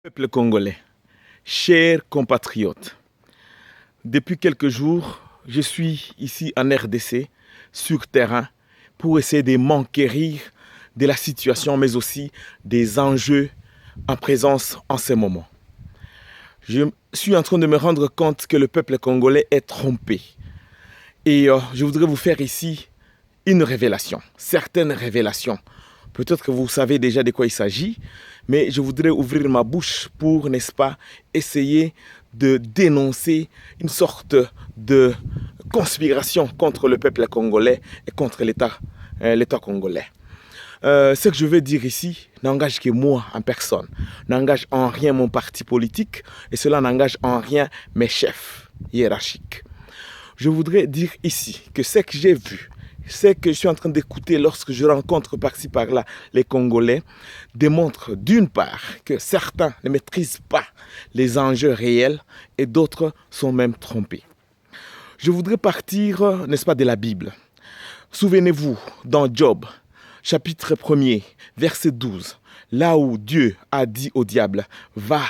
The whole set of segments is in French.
Peuple congolais, chers compatriotes, depuis quelques jours, je suis ici en RDC, sur terrain, pour essayer de m'enquérir de la situation, mais aussi des enjeux en présence en ce moment. Je suis en train de me rendre compte que le peuple congolais est trompé. Et je voudrais vous faire ici une révélation, certaines révélations. Peut-être que vous savez déjà de quoi il s'agit, mais je voudrais ouvrir ma bouche pour, n'est-ce pas, essayer de dénoncer une sorte de conspiration contre le peuple congolais et contre l'État congolais. Ce que je veux dire ici n'engage que moi en personne, n'engage en rien mon parti politique et cela n'engage en rien mes chefs hiérarchiques. Je voudrais dire ici que ce que j'ai vu, ce que je suis en train d'écouter lorsque je rencontre par-ci par-là les Congolais démontre d'une part que certains ne maîtrisent pas les enjeux réels et d'autres sont même trompés. Je voudrais partir, n'est-ce pas, de la Bible. Souvenez-vous, dans Job, chapitre 1er, verset 12, là où Dieu a dit au diable, va,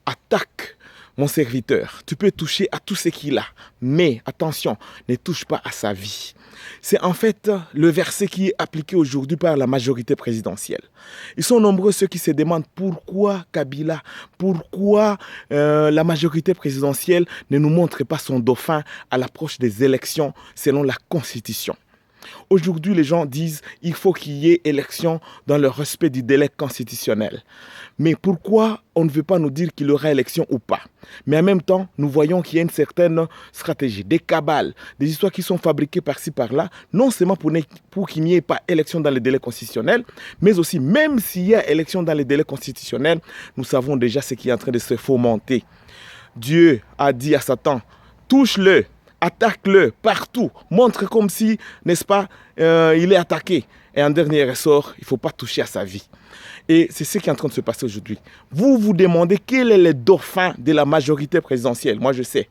attaque mon serviteur, tu peux toucher à tout ce qu'il a, mais attention, ne touche pas à sa vie. C'est en fait le verset qui est appliqué aujourd'hui par la majorité présidentielle. Ils sont nombreux ceux qui se demandent pourquoi Kabila, pourquoi la majorité présidentielle ne nous montre pas son dauphin à l'approche des élections selon la Constitution. Aujourd'hui, les gens disent qu'il faut qu'il y ait élection dans le respect du délai constitutionnel. Mais pourquoi on ne veut pas nous dire qu'il y aura élection ou pas? Mais en même temps, nous voyons qu'il y a une certaine stratégie, des cabales, des histoires qui sont fabriquées par-ci par-là, non seulement pour qu'il n'y ait pas élection dans le délai constitutionnel, mais aussi, même s'il y a élection dans le délai constitutionnel, nous savons déjà ce qui est en train de se fomenter. Dieu a dit à Satan, touche-le. Attaque-le partout, montre comme si, n'est-ce pas, il est attaqué. Et en dernier ressort, il ne faut pas toucher à sa vie. Et c'est ce qui est en train de se passer aujourd'hui. Vous vous demandez quel est le dauphin de la majorité présidentielle. Moi, je sais.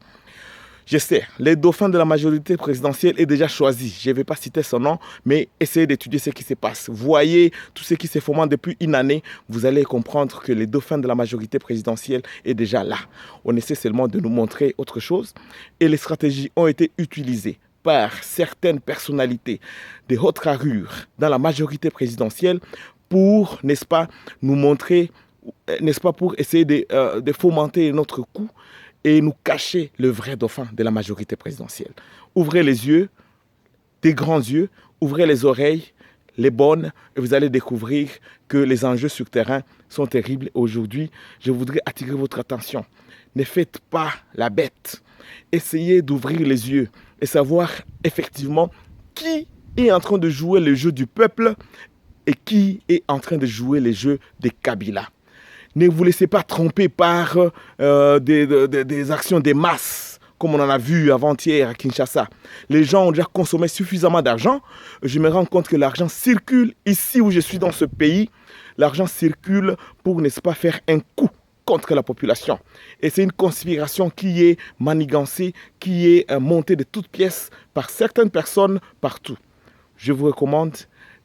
Le dauphin de la majorité présidentielle est déjà choisi. Je ne vais pas citer son nom, mais essayez d'étudier ce qui se passe. Voyez tout ce qui se fomente depuis une année. Vous allez comprendre que le dauphin de la majorité présidentielle est déjà là. On essaie seulement de nous montrer autre chose. Et les stratégies ont été utilisées par certaines personnalités de haute carrure dans la majorité présidentielle pour, n'est-ce pas, nous montrer, n'est-ce pas, pour essayer de fomenter notre coup et nous cacher le vrai dauphin de la majorité présidentielle. Ouvrez les yeux, des grands yeux, ouvrez les oreilles, les bonnes, et vous allez découvrir que les enjeux sur terrain sont terribles. Aujourd'hui, je voudrais attirer votre attention. Ne faites pas la bête. Essayez d'ouvrir les yeux et savoir effectivement qui est en train de jouer le jeu du peuple et qui est en train de jouer les jeux des Kabila. Ne vous laissez pas tromper par des actions des masses, comme on en a vu avant-hier à Kinshasa. Les gens ont déjà consommé suffisamment d'argent. Je me rends compte que l'argent circule ici où je suis dans ce pays. L'argent circule pour, n'est-ce pas, faire un coup contre la population. Et c'est une conspiration qui est manigancée, qui est montée de toutes pièces par certaines personnes partout. Je vous recommande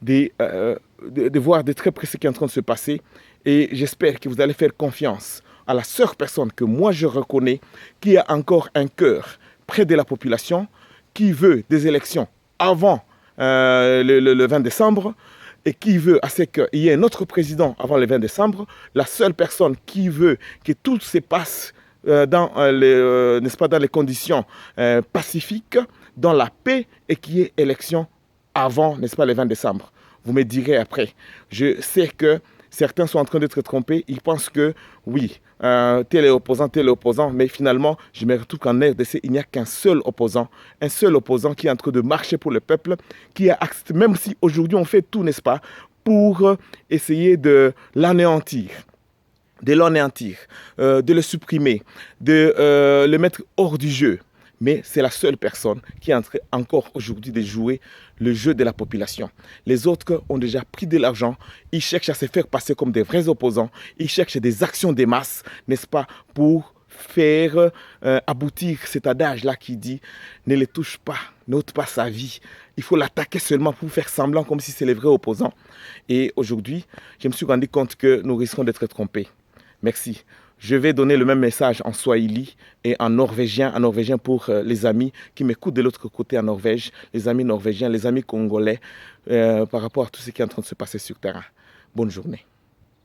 de voir de très près ce qui est en train de se passer. Et j'espère que vous allez faire confiance à la seule personne que moi je reconnais, qui a encore un cœur près de la population, qui veut des élections avant le 20 décembre et qui veut à ce qu'il y ait un autre président avant le 20 décembre. La seule personne qui veut que tout se passe dans les conditions pacifiques, dans la paix et qu'il y ait élection avant, n'est-ce pas, le 20 décembre. Vous me direz après. Je sais que certains sont en train d'être trompés. Ils pensent que, oui, tel est opposant. Mais finalement, je me retrouve qu'en RDC, il n'y a qu'un seul opposant. Un seul opposant qui est en train de marcher pour le peuple, qui a accepté, même si aujourd'hui on fait tout, n'est-ce pas, pour essayer de l'anéantir. De le supprimer, de le mettre hors du jeu. Mais c'est la seule personne qui est en train encore aujourd'hui de jouer le jeu de la population. Les autres ont déjà pris de l'argent, ils cherchent à se faire passer comme des vrais opposants, ils cherchent des actions des masses, n'est-ce pas, pour faire aboutir cet adage-là qui dit « ne les touche pas, n'ôte pas sa vie ». Il faut l'attaquer seulement pour faire semblant comme si c'est les vrais opposants. Et aujourd'hui, je me suis rendu compte que nous risquons d'être trompés. Merci. Je vais donner le même message en swahili et en norvégien pour les amis qui m'écoutent de l'autre côté en Norvège, les amis norvégiens, les amis congolais, par rapport à tout ce qui est en train de se passer sur le terrain. Bonne journée.